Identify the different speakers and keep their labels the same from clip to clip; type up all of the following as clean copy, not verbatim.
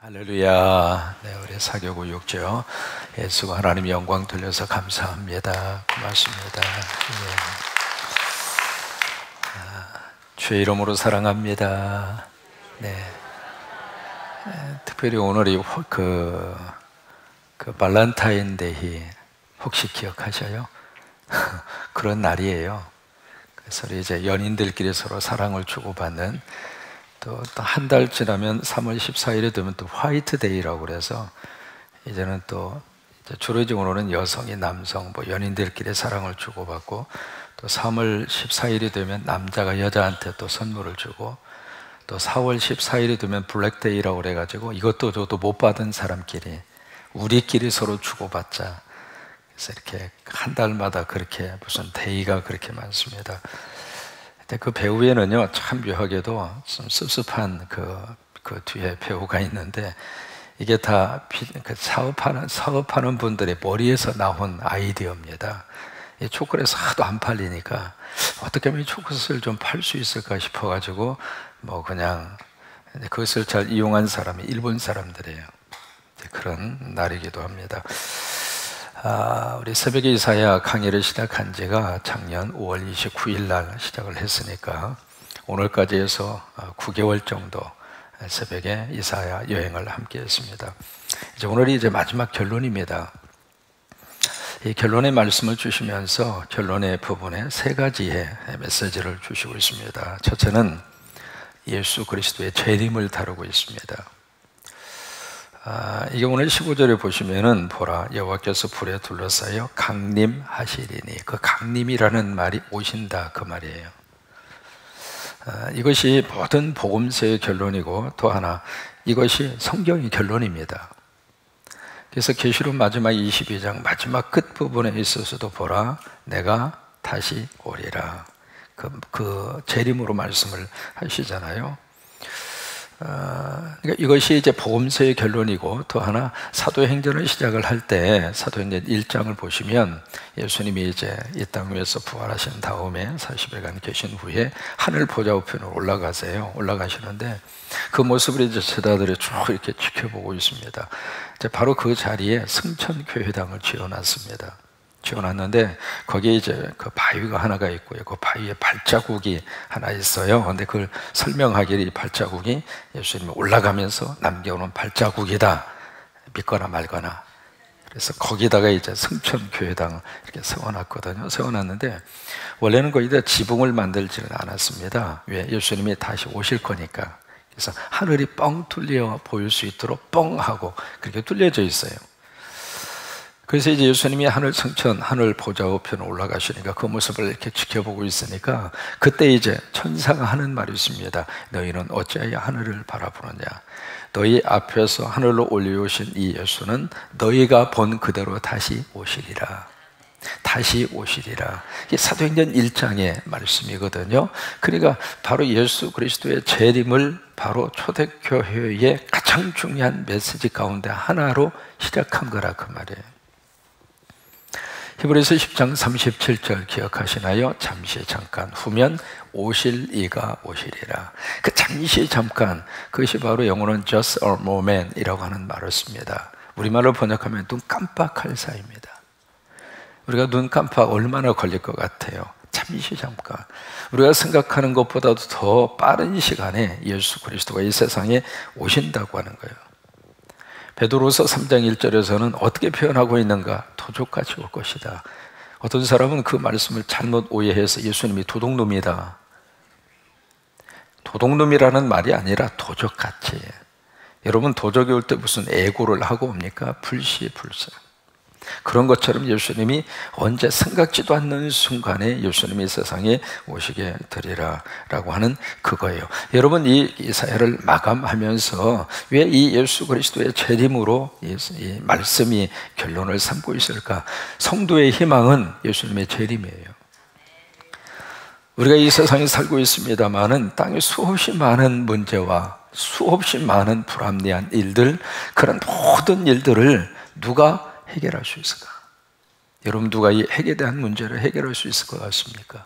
Speaker 1: 할렐루야. 네, 우리 사교구 6조 예수가 하나님 영광 돌려서 감사합니다. 고맙습니다. 네. 주의 이름으로 사랑합니다. 네. 특별히 오늘이 발렌타인데이 혹시 기억하셔요? 그런 날이에요. 그래서 이제 연인들끼리 서로 사랑을 주고받는, 또 한 달 지나면 3월 14일에 되면 또 화이트데이라고 그래서 이제는 또 주로 이제 오늘은 여성이 남성 연인들끼리 사랑을 주고받고, 또 3월 14일이 되면 남자가 여자한테 또 선물을 주고, 또 4월 14일이 되면 블랙데이라고 그래가지고 이것도 저도 못 받은 사람끼리 우리끼리 서로 주고받자. 그래서 이렇게 한 달마다 그렇게 무슨 데이가 그렇게 많습니다. 그 배우에는요, 참 묘하게도 좀 씁씁한 그 뒤에 배우가 있는데, 이게 다 사업하는 분들의 머리에서 나온 아이디어입니다. 이 초콜릿이 하도 안 팔리니까 어떻게 하면 이 초콜릿을 좀 팔 수 있을까 싶어가지고 그냥 그것을 잘 이용한 사람이 일본 사람들이에요. 그런 날이기도 합니다. 우리 새벽에 이사야 강의를 시작한 지가 작년 5월 29일 날 시작을 했으니까 오늘까지 해서 9개월 정도 새벽에 이사야 여행을 함께 했습니다. 오늘이 이제 마지막 결론입니다. 이 결론의 말씀을 주시면서 결론의 부분에 세 가지의 메시지를 주시고 있습니다. 첫째는 예수 그리스도의 재림을 다루고 있습니다. 이게 오늘 15절에 보시면은 보라 여호와께서 불에 둘러싸여 강림하시리니, 그 강림이라는 말이 오신다 그 말이에요. 이것이 모든 복음서의 결론이고, 또 하나 이것이 성경의 결론입니다. 그래서 계시록 마지막 22장 마지막 끝부분에 있어서도 보라 내가 다시 오리라, 그 재림으로 말씀을 하시잖아요. 그러니까 이것이 이제 복음서의 결론이고, 또 하나 사도행전을 시작을 할 때 사도행전 1장을 보시면 예수님이 이제 이 땅 위에서 부활하신 다음에 40일간 계신 후에 하늘 보좌 우편으로 올라가시는데 그 모습을 이제 제자들이 쭉 이렇게 지켜보고 있습니다. 이제 바로 그 자리에 승천교회당을 지어놨는데 거기에 이제 그 바위가 하나가 있고요. 그 바위에 발자국이 하나 있어요. 그런데 그걸 설명하기를 이 발자국이 예수님이 올라가면서 남겨놓은 발자국이다. 믿거나 말거나. 그래서 거기다가 이제 승천교회당을 이렇게 세워놨거든요. 세워놨는데 원래는 거기다 지붕을 만들지는 않았습니다. 왜? 예수님이 다시 오실 거니까. 그래서 하늘이 뻥 뚫려 보일 수 있도록 뻥 하고 그렇게 뚫려져 있어요. 그래서 이제 예수님이 하늘 보좌 우편에 올라가시니까 그 모습을 이렇게 지켜보고 있으니까 그때 이제 천사가 하는 말이 있습니다. 너희는 어찌하여 하늘을 바라보느냐. 너희 앞에서 하늘로 올려오신 이 예수는 너희가 본 그대로 다시 오시리라. 다시 오시리라. 이게 사도행전 1장의 말씀이거든요. 그러니까 바로 예수 그리스도의 재림을 바로 초대교회의 가장 중요한 메시지 가운데 하나로 시작한 거라 그 말이에요. 히브리서 10장 37절 기억하시나요? 잠시 잠깐 후면 오실 이가 오시리라. 그 잠시 잠깐, 그것이 바로 영어로는 just a moment 이라고 하는 말을 씁니다. 우리말로 번역하면 눈 깜빡할 사이입니다. 우리가 눈 깜빡 얼마나 걸릴 것 같아요? 잠시 잠깐. 우리가 생각하는 것보다도 더 빠른 시간에 예수 그리스도가 이 세상에 오신다고 하는 거예요. 베드로서 3장 1절에서는 어떻게 표현하고 있는가? 도적같이 올 것이다. 어떤 사람은 그 말씀을 잘못 오해해서 예수님이 도둑놈이다. 도둑놈이라는 말이 아니라 도적같이. 여러분, 도적이 올 때 무슨 애고를 하고 옵니까? 불시불사. 그런 것처럼 예수님이 언제 생각지도 않는 순간에 예수님이 세상에 오시게 되리라 라고 하는 그거예요. 여러분, 이 이사야를 마감하면서 왜 이 예수 그리스도의 재림으로 이 말씀이 결론을 삼고 있을까? 성도의 희망은 예수님의 재림이에요. 우리가 이 세상에 살고 있습니다마는 땅에 수없이 많은 문제와 수없이 많은 불합리한 일들, 그런 모든 일들을 누가 해결할 수 있을까? 여러분, 누가 이 핵에 대한 문제를 해결할 수 있을 것 같습니까?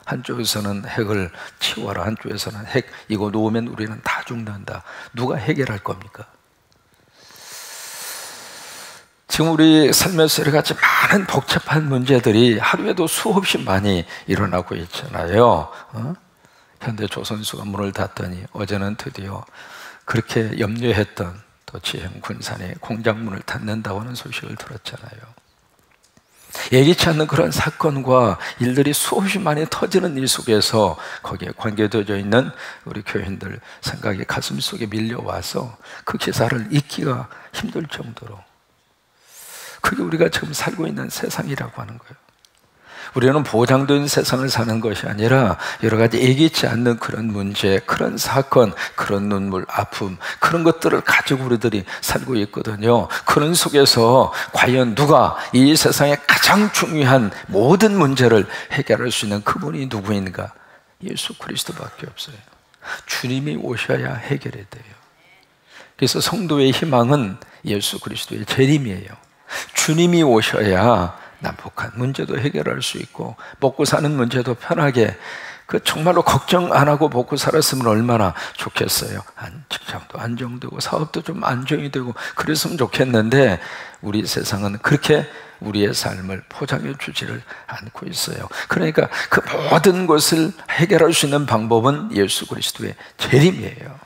Speaker 1: 한쪽에서는 핵을 치워라, 한쪽에서는 핵 이거 놓으면 우리는 다 죽는다. 누가 해결할 겁니까? 지금 우리 삶에서 여러 가지 많은 복잡한 문제들이 하루에도 수없이 많이 일어나고 있잖아요. 현대 조선수가 문을 닫더니 어제는 드디어 그렇게 염려했던 또 지행 군산의 공장문을 닫는다고 하는 소식을 들었잖아요. 예기치 않는 그런 사건과 일들이 수없이 많이 터지는 일 속에서 거기에 관계되어 있는 우리 교인들 생각이 가슴 속에 밀려와서 그 기사를 잊기가 힘들 정도로, 그게 우리가 지금 살고 있는 세상이라고 하는 거예요. 우리는 보장된 세상을 사는 것이 아니라 여러 가지 예기치 않는 그런 문제, 그런 사건, 그런 눈물, 아픔, 그런 것들을 가지고 우리들이 살고 있거든요. 그런 속에서 과연 누가 이 세상에 가장 중요한 모든 문제를 해결할 수 있는 그분이 누구인가? 예수 그리스도밖에 없어요. 주님이 오셔야 해결이 돼요. 그래서 성도의 희망은 예수 그리스도의 재림이에요. 주님이 오셔야 난폭한 문제도 해결할 수 있고 먹고 사는 문제도 편하게, 정말로 걱정 안 하고 먹고 살았으면 얼마나 좋겠어요. 직장도 안정되고 사업도 좀 안정이 되고 그랬으면 좋겠는데 우리 세상은 그렇게 우리의 삶을 포장해 주지를 않고 있어요. 그러니까 그 모든 것을 해결할 수 있는 방법은 예수 그리스도의 재림이에요.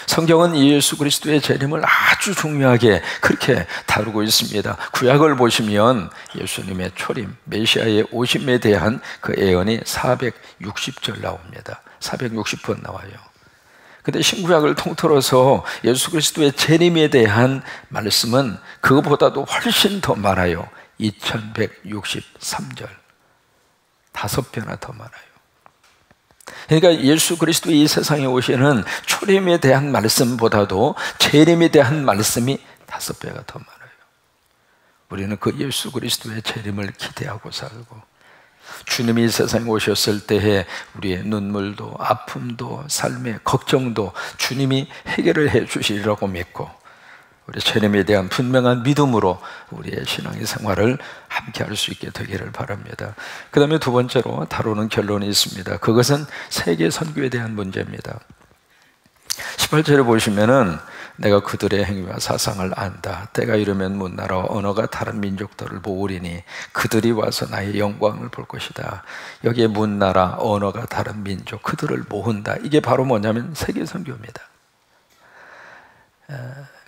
Speaker 1: 성경은 예수 그리스도의 재림을 아주 중요하게 그렇게 다루고 있습니다. 구약을 보시면 예수님의 초림, 메시아의 오심에 대한 그 예언이 460절 나옵니다. 460번 나와요. 근데 신구약을 통틀어서 예수 그리스도의 재림에 대한 말씀은 그거보다도 훨씬 더 많아요. 2163절. 5배나 더 많아요. 그러니까 예수 그리스도 이 세상에 오시는 초림에 대한 말씀보다도 재림에 대한 말씀이 5배가 더 많아요. 우리는 그 예수 그리스도의 재림을 기대하고 살고, 주님이 이 세상에 오셨을 때에 우리의 눈물도 아픔도 삶의 걱정도 주님이 해결을 해 주시리라고 믿고, 우리 재림에 대한 분명한 믿음으로 우리의 신앙의 생활을 함께 할 수 있게 되기를 바랍니다. 그 다음에 두 번째로 다루는 결론이 있습니다. 그것은 세계 선교에 대한 문제입니다. 18절에 보시면은 내가 그들의 행위와 사상을 안다. 때가 이르면 문 나라와 언어가 다른 민족들을 모으리니 그들이 와서 나의 영광을 볼 것이다. 여기에 문 나라, 언어가 다른 민족, 그들을 모은다. 이게 바로 뭐냐면 세계 선교입니다.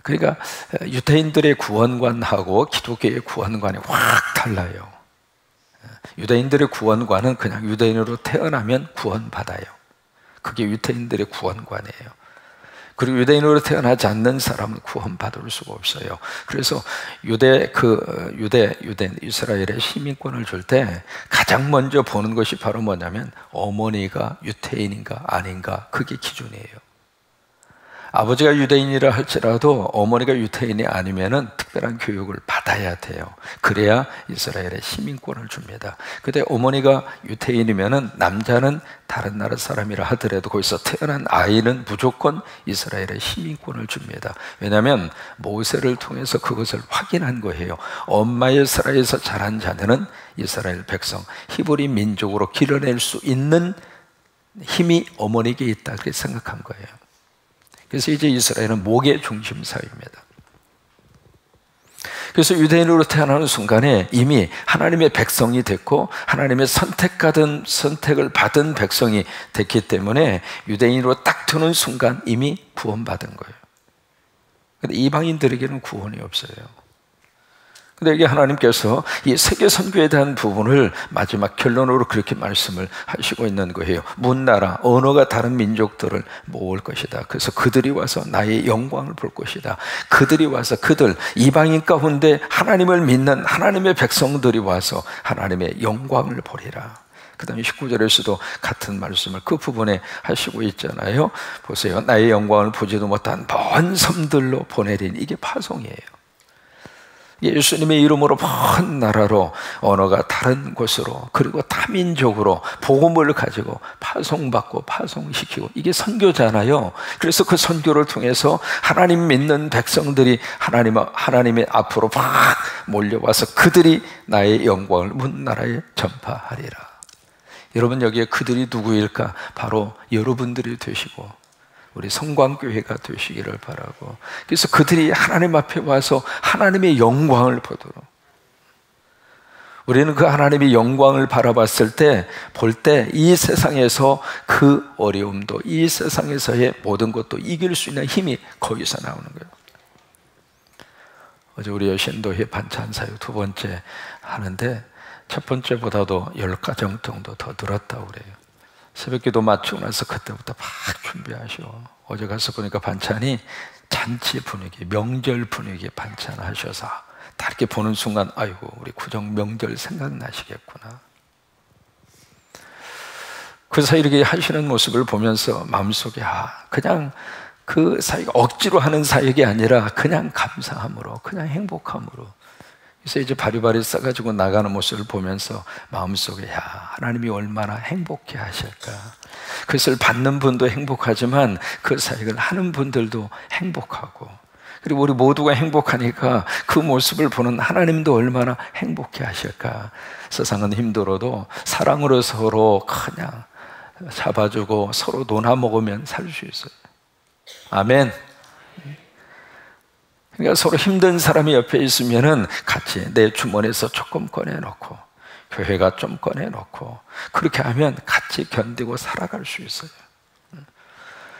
Speaker 1: 그러니까 유대인들의 구원관하고 기독교의 구원관이 확 달라요. 유대인들의 구원관은 그냥 유대인으로 태어나면 구원받아요. 그게 유대인들의 구원관이에요. 그리고 유대인으로 태어나지 않는 사람은 구원받을 수가 없어요. 그래서 이스라엘의 시민권을 줄 때 가장 먼저 보는 것이 바로 뭐냐면 어머니가 유대인인가 아닌가, 그게 기준이에요. 아버지가 유대인이라 할지라도 어머니가 유대인이 아니면은 특별한 교육을 받아야 돼요. 그래야 이스라엘의 시민권을 줍니다. 근데 어머니가 유대인이면은 남자는 다른 나라 사람이라 하더라도 거기서 태어난 아이는 무조건 이스라엘의 시민권을 줍니다. 왜냐하면 모세를 통해서 그것을 확인한 거예요. 엄마의 사라에서 자란 자녀는 이스라엘 백성, 히브리 민족으로 길어낼 수 있는 힘이 어머니에게 있다, 그렇게 생각한 거예요. 그래서 이제 이스라엘은 목의 중심사입니다. 그래서 유대인으로 태어나는 순간에 이미 하나님의 백성이 됐고 하나님의 선택을 받은 백성이 됐기 때문에 유대인으로 딱 드는 순간 이미 구원받은 거예요. 그런데 이방인들에게는 구원이 없어요. 근데 여기 하나님께서 이 세계 선교에 대한 부분을 마지막 결론으로 그렇게 말씀을 하시고 있는 거예요. 문나라, 언어가 다른 민족들을 모을 것이다. 그래서 그들이 와서 나의 영광을 볼 것이다. 그들이 와서 이방인 가운데 하나님을 믿는 하나님의 백성들이 와서 하나님의 영광을 보리라. 그 다음에 19절에서도 같은 말씀을 그 부분에 하시고 있잖아요. 보세요. 나의 영광을 보지도 못한 먼 섬들로 보내린, 이게 파송이에요. 예수님의 이름으로 먼 나라로, 언어가 다른 곳으로, 그리고 타민족으로 복음을 가지고 파송받고 파송시키고, 이게 선교잖아요. 그래서 그 선교를 통해서 하나님 믿는 백성들이 하나님의 앞으로 막 몰려와서 그들이 나의 영광을 문 나라에 전파하리라. 여러분, 여기에 그들이 누구일까? 바로 여러분들이 되시고 우리 성광교회가 되시기를 바라고, 그래서 그들이 하나님 앞에 와서 하나님의 영광을 보도록, 우리는 그 하나님의 영광을 바라봤을 때, 볼 때 이 세상에서 그 어려움도, 이 세상에서의 모든 것도 이길 수 있는 힘이 거기서 나오는 거예요. 어제 우리 여신도회 반찬 사역 두 번째 하는데 첫 번째보다도 10가정 정도 더 늘었다고 그래요. 새벽기도 마치고 나서 그때부터 막 준비하시오. 어제 가서 보니까 반찬이 잔치 분위기, 명절 분위기 반찬 하셔서 다 이렇게 보는 순간 아이고 우리 구정 명절 생각나시겠구나. 그래서 이렇게 하시는 모습을 보면서 마음속에 그냥 그 사역이 억지로 하는 사역이 아니라 그냥 감사함으로, 그냥 행복함으로. 그래서 이제 바리바리 싸가지고 나가는 모습을 보면서 마음속에 하나님이 얼마나 행복해 하실까. 그것을 받는 분도 행복하지만 그 사역을 하는 분들도 행복하고, 그리고 우리 모두가 행복하니까 그 모습을 보는 하나님도 얼마나 행복해 하실까. 세상은 힘들어도 사랑으로 서로 그냥 잡아주고 서로 놀아먹으면 살 수 있어요. 아멘. 그러니까 서로 힘든 사람이 옆에 있으면은 같이 내 주머니에서 조금 꺼내놓고, 교회가 좀 꺼내놓고, 그렇게 하면 같이 견디고 살아갈 수 있어요.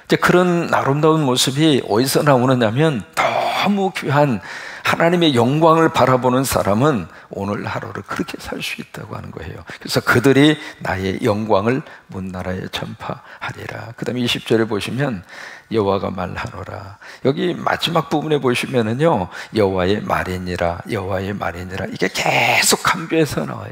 Speaker 1: 이제 그런 아름다운 모습이 어디서 나오느냐면, 너무 귀한 하나님의 영광을 바라보는 사람은 오늘 하루를 그렇게 살 수 있다고 하는 거예요. 그래서 그들이 나의 영광을 문나라에 전파하리라. 그 다음에 20절에 보시면 여호와가 말하노라. 여기 마지막 부분에 보시면은요, 여호와의 말이니라, 여호와의 말이니라, 이게 계속 강조해서 나와요.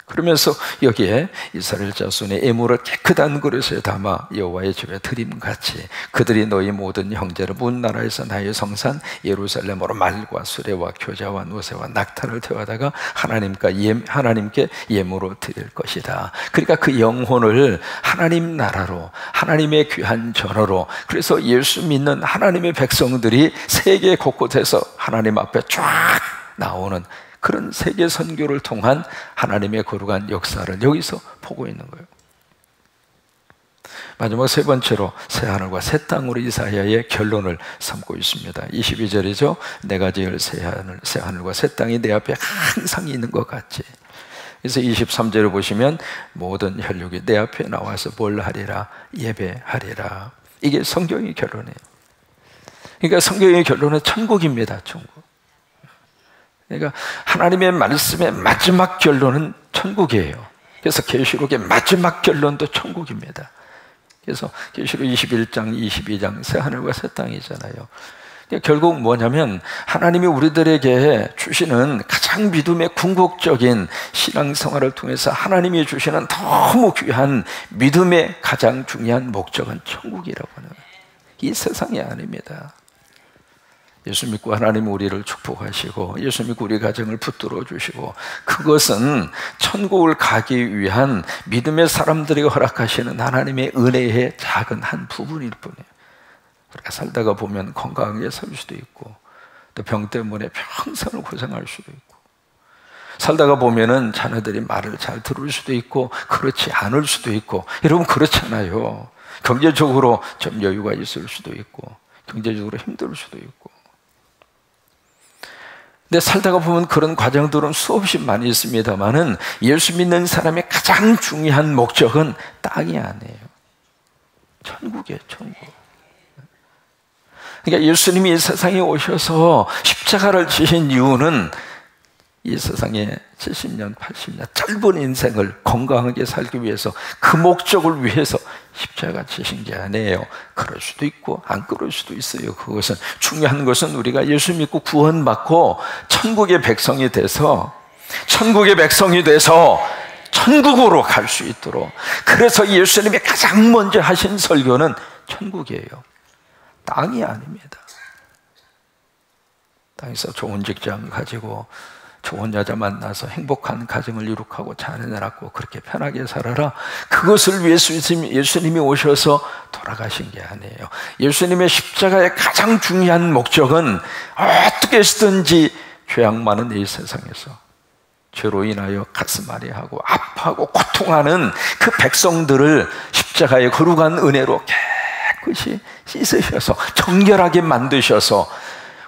Speaker 1: 그러면서 여기에 이스라엘 자손의 애물을 깨끗한 그릇에 담아 여호와의 집에 드림같이 그들이 너희 모든 형제를 문나라에서 나의 성산 예루살렘으로 말과 수레와 교자와 노새와 낙타를 태워다가 하나님께 예물로 드릴 것이다. 그러니까 그 영혼을 하나님 나라로, 하나님의 귀한 전어로, 그래서 예수 믿는 하나님의 백성들이 세계 곳곳에서 하나님 앞에 쫙 나오는 그런 세계 선교를 통한 하나님의 거룩한 역사를 여기서 보고 있는 거예요. 마지막 세 번째로 새하늘과 새 땅으로 이사야의 결론을 삼고 있습니다. 22절이죠. 내가 지을 새하늘과 새 땅이 내 앞에 항상 있는 것 같지. 그래서 23절을 보시면 모든 혈육이 내 앞에 나와서 뭘 하리라? 예배하리라. 이게 성경의 결론이에요. 그러니까 성경의 결론은 천국입니다. 천국. 그러니까 하나님의 말씀의 마지막 결론은 천국이에요. 그래서 계시록의 마지막 결론도 천국입니다. 그래서 계시록 21장, 22장 새하늘과 새 땅이잖아요. 그러니까 결국 뭐냐면 하나님이 우리들에게 주시는 가장 믿음의 궁극적인 신앙생활을 통해서 하나님이 주시는 너무 귀한 믿음의 가장 중요한 목적은 천국이라고 하는 거예요. 이 세상이 아닙니다. 예수 믿고 하나님 우리를 축복하시고 예수 믿고 우리 가정을 붙들어 주시고, 그것은 천국을 가기 위한 믿음의 사람들에게 허락하시는 하나님의 은혜의 작은 한 부분일 뿐이에요. 그러니까 살다가 보면 건강하게 살 수도 있고, 또 병 때문에 평생을 고생할 수도 있고, 살다가 보면은 자녀들이 말을 잘 들을 수도 있고 그렇지 않을 수도 있고. 여러분 그렇잖아요. 경제적으로 좀 여유가 있을 수도 있고 경제적으로 힘들 수도 있고. 근데 살다가 보면 그런 과정들은 수없이 많이 있습니다만은 예수 믿는 사람의 가장 중요한 목적은 땅이 아니에요. 천국이에요, 천국. 그러니까 예수님이 이 세상에 오셔서 십자가를 지신 이유는 이 세상에 70년, 80년 짧은 인생을 건강하게 살기 위해서, 그 목적을 위해서 십자가 지신 게 아니에요. 그럴 수도 있고 안 그럴 수도 있어요. 그것은 중요한 것은 우리가 예수 믿고 구원받고 천국의 백성이 돼서 천국으로 갈 수 있도록. 그래서 예수님이 가장 먼저 하신 설교는 천국이에요. 땅이 아닙니다. 땅에서 좋은 직장 가지고 좋은 여자 만나서 행복한 가정을 이룩하고 자녀 낳고 그렇게 편하게 살아라. 그것을 위해서 예수님이 오셔서 돌아가신 게 아니에요. 예수님의 십자가의 가장 중요한 목적은 어떻게 해서든지 죄악 많은 이 세상에서 죄로 인하여 가슴앓이하고 아파하고 고통하는 그 백성들을 십자가에 거룩한 은혜로 깨끗이 씻으셔서 정결하게 만드셔서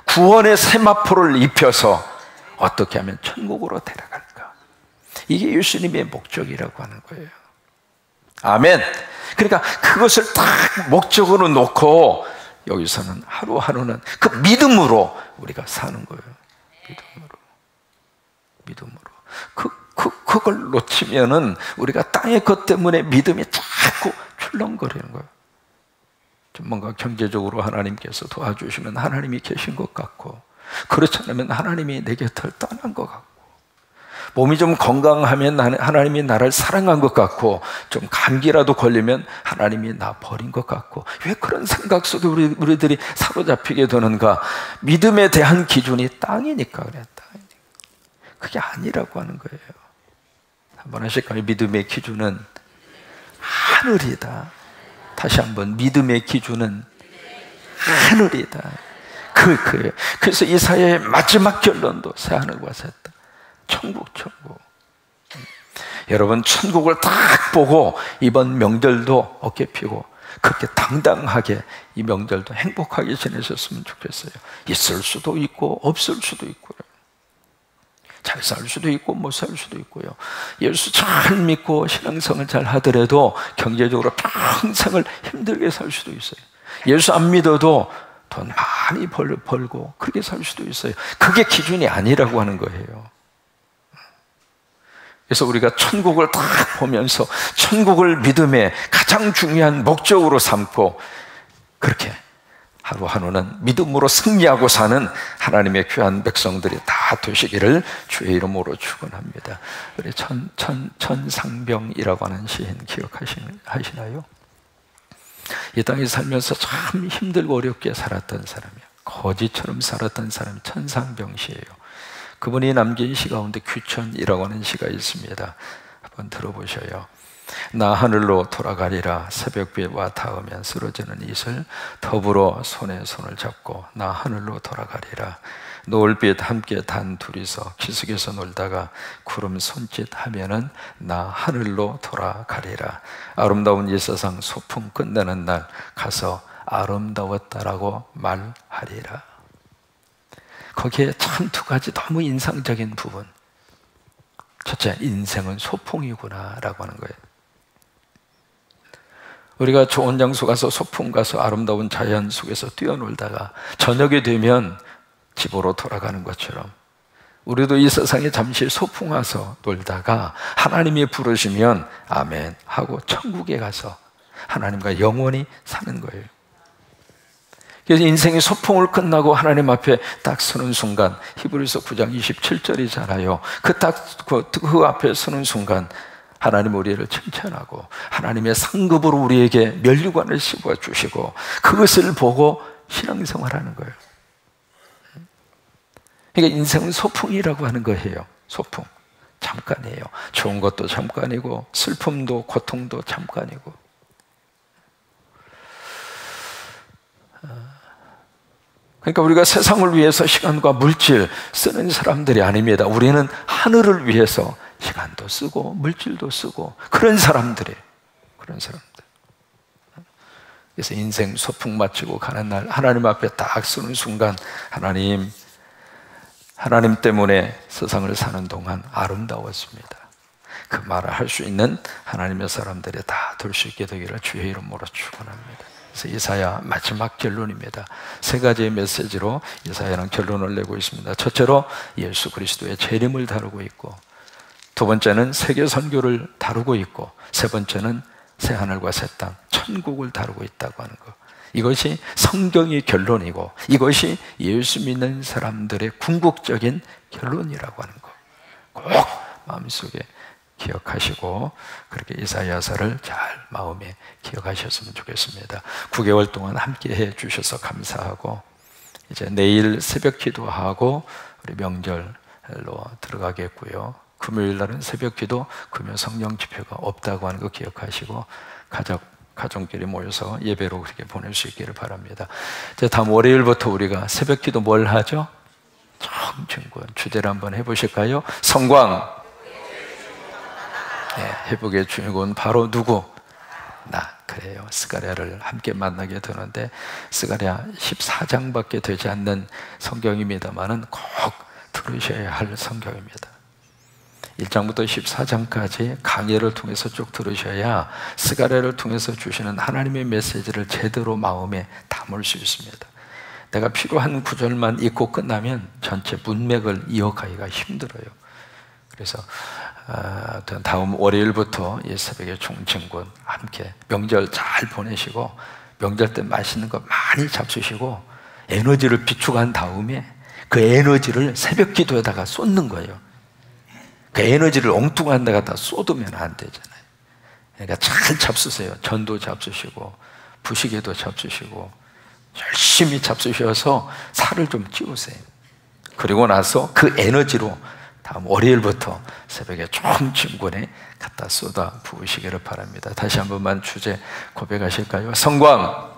Speaker 1: 구원의 세마포를 입혀서 어떻게 하면 천국으로 데려갈까? 이게 예수님의 목적이라고 하는 거예요. 아멘. 그러니까 그것을 딱 목적으로 놓고 여기서는 하루하루는 그 믿음으로 우리가 사는 거예요. 믿음으로. 그걸 놓치면은 우리가 땅의 것 때문에 믿음이 자꾸 출렁거리는 거예요. 좀 뭔가 경제적으로 하나님께서 도와주시면 하나님이 계신 것 같고, 그렇지 않으면 하나님이 내 곁을 떠난 것 같고, 몸이 좀 건강하면 하나님이 나를 사랑한 것 같고, 좀 감기라도 걸리면 하나님이 나 버린 것 같고, 왜 그런 생각 속에 우리들이 사로잡히게 되는가? 믿음에 대한 기준이 땅이니까 그래. 땅이니까. 그게 아니라고 하는 거예요. 한번 하실까요? 믿음의 기준은 하늘이다. 다시 한번, 믿음의 기준은 하늘이다. 그래서 이사야의 마지막 결론도 새 하늘과 새 땅, 천국. 여러분, 천국을 딱 보고 이번 명절도 어깨 펴고 그렇게 당당하게 이 명절도 행복하게 지내셨으면 좋겠어요. 있을 수도 있고 없을 수도 있고요. 잘 살 수도 있고 못 살 수도 있고요. 예수 잘 믿고 신앙생활 잘 하더라도 경제적으로 평생을 힘들게 살 수도 있어요. 예수 안 믿어도 돈 많이 벌고 그렇게 살 수도 있어요. 그게 기준이 아니라고 하는 거예요. 그래서 우리가 천국을 딱 보면서 천국을 믿음의 가장 중요한 목적으로 삼고 그렇게 하루하루는 믿음으로 승리하고 사는 하나님의 귀한 백성들이 다 되시기를 주의 이름으로 축원합니다. 우리 천상병이라고 하는 시인 기억하시나요? 이 땅에 살면서 참 힘들고 어렵게 살았던 사람이야. 거지처럼 살았던 사람이 천상병시예요. 그분이 남긴 시 가운데 귀천이라고 하는 시가 있습니다. 한번 들어보셔요. 나 하늘로 돌아가리라. 새벽비와 닿으면 쓰러지는 이슬 더불어 손에 손을 잡고 나 하늘로 돌아가리라. 노을빛 함께 단 둘이서 기슭에서 놀다가 구름 손짓하면은 나 하늘로 돌아가리라. 아름다운 이 세상 소풍 끝내는 날 가서 아름다웠다라고 말하리라. 거기에 참 두 가지 너무 인상적인 부분. 첫째, 인생은 소풍이구나 라고 하는 거예요. 우리가 좋은 장소 가서 소풍 가서 아름다운 자연 속에서 뛰어놀다가 저녁이 되면 집으로 돌아가는 것처럼 우리도 이 세상에 잠시 소풍 와서 놀다가 하나님이 부르시면 아멘 하고 천국에 가서 하나님과 영원히 사는 거예요. 그래서 인생의 소풍을 끝나고 하나님 앞에 딱 서는 순간, 히브리서 9장 27절이잖아요. 그 앞에 서는 순간 하나님 우리를 칭찬하고 하나님의 상급으로 우리에게 면류관을 씌워 주시고 그것을 보고 신앙생활하는 거예요. 그러니까 인생은 소풍이라고 하는 거예요. 소풍. 잠깐이에요. 좋은 것도 잠깐이고 슬픔도 고통도 잠깐이고. 그러니까 우리가 세상을 위해서 시간과 물질 쓰는 사람들이 아닙니다. 우리는 하늘을 위해서 시간도 쓰고 물질도 쓰고 그런 사람들이에요. 그런 사람들. 그래서 인생 소풍 마치고 가는 날 하나님 앞에 딱 서는 순간 하나님 때문에 세상을 사는 동안 아름다웠습니다. 그 말을 할 수 있는 하나님의 사람들이 다 될 수 있게 되기를 주의 이름으로 축원합니다. 그래서 이사야 마지막 결론입니다. 세 가지의 메시지로 이사야는 결론을 내고 있습니다. 첫째로 예수 그리스도의 재림을 다루고 있고, 두 번째는 세계 선교를 다루고 있고, 세 번째는 새 하늘과 새 땅, 천국을 다루고 있다고 하는 것. 이것이 성경의 결론이고 이것이 예수 믿는 사람들의 궁극적인 결론이라고 하는 것. 꼭 마음속에 기억하시고 그렇게 이사야서를 잘 마음에 기억하셨으면 좋겠습니다. 9개월 동안 함께 해 주셔서 감사하고 이제 내일 새벽 기도하고 우리 명절로 들어가겠고요. 금요일 날은 새벽 기도, 금요 성령 집회가 없다고 하는 거 기억하시고 가족끼리 모여서 예배로 그렇게 보낼 수 있기를 바랍니다. 이제 다음 월요일부터 우리가 새벽 기도 뭘 하죠? 청중권 주제를 한번 해보실까요? 성광 회복의 주인공은 바로 누구? 나. 그래요. 스가랴를 함께 만나게 되는데 스가랴 14장밖에 되지 않는 성경입니다만은 꼭 들으셔야 할 성경입니다. 1장부터 14장까지 강해를 통해서 쭉 들으셔야 스가랴를 통해서 주시는 하나님의 메시지를 제대로 마음에 담을 수 있습니다. 내가 필요한 구절만 읽고 끝나면 전체 문맥을 이어가기가 힘들어요. 그래서 다음 월요일부터 이 새벽에 총진군 함께 명절 잘 보내시고 명절 때 맛있는 거 많이 잡수시고 에너지를 비축한 다음에 그 에너지를 새벽 기도에다가 쏟는 거예요. 그 에너지를 엉뚱한 데 갖다 쏟으면 안 되잖아요. 그러니까 잘 잡수세요. 전도 잡수시고 부시게도 잡수시고 열심히 잡수셔서 살을 좀 찌우세요. 그리고 나서 그 에너지로 다음 월요일부터 새벽에 총진군에 갖다 쏟아 부으시기를 바랍니다. 다시 한 번만 주제 고백하실까요? 성광